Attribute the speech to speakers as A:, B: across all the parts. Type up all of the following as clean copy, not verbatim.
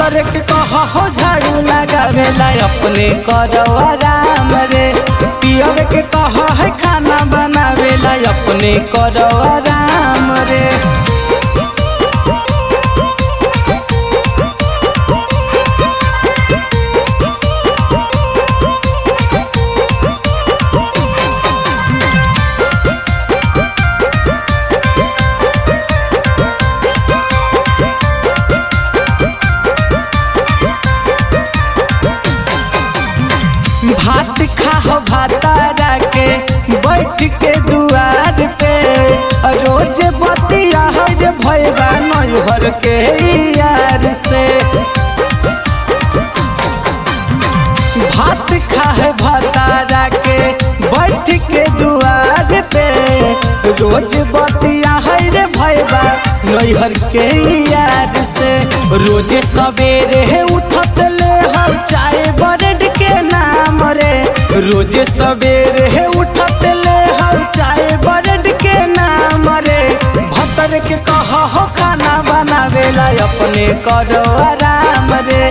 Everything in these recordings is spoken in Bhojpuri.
A: भतर के कह हो झाड़ू लगावेला अपने करो आराम रे। पियर के कह है खाना बनावेला अपने करो आराम रे। भात खाओ भातारा के बैठ के दुआर पे, रोज बतिया हर भैया नैहर के यार से। भात खाए भातारा के बैठ के दुआर पे, रोज बतिया हर भैया नैहर के यार से। रोज सवेरे उठत ले हम चाय ब्रेड के नाम रे। रोज सवेरे उठत ले हम चाय ब्रेड के नाम रे। भतर के कह हो खाना बनावेला अपने करो आराम रे।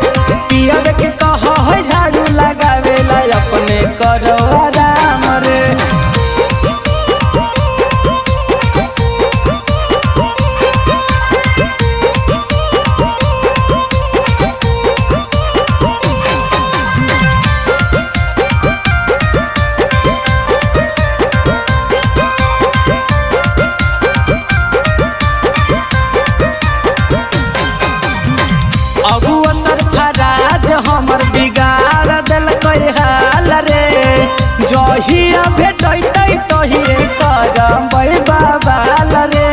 A: पियर के कह हो झाड़ू लगावेला अपने करो आराम रे। सरफराज हमर बिगाड़ देलकै हाल रे। जहिया भेटैतै तहिए करबै बवाल रे।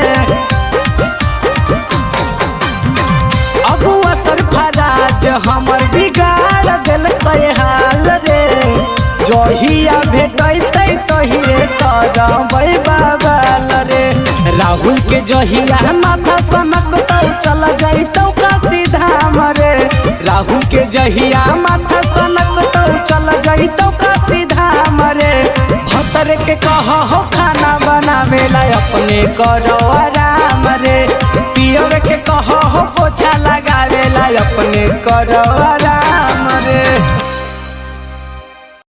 A: अगुआ सरफराज हमर बिगाड़ देलकै हाल रे। जहिया भेटैतै तहिए करबै बवाल रे। राहुल के जहिया माथा सनकतौ चल जैतौ काशी धाम रे। राहुल के जहिया माथा सनकतौ चल जैतौ काशी धाम रे। भतर के कह हो खाना बनावेला अपने करो आराम रे। पियर के कह हो पोछा लगावेला अपने करो आराम।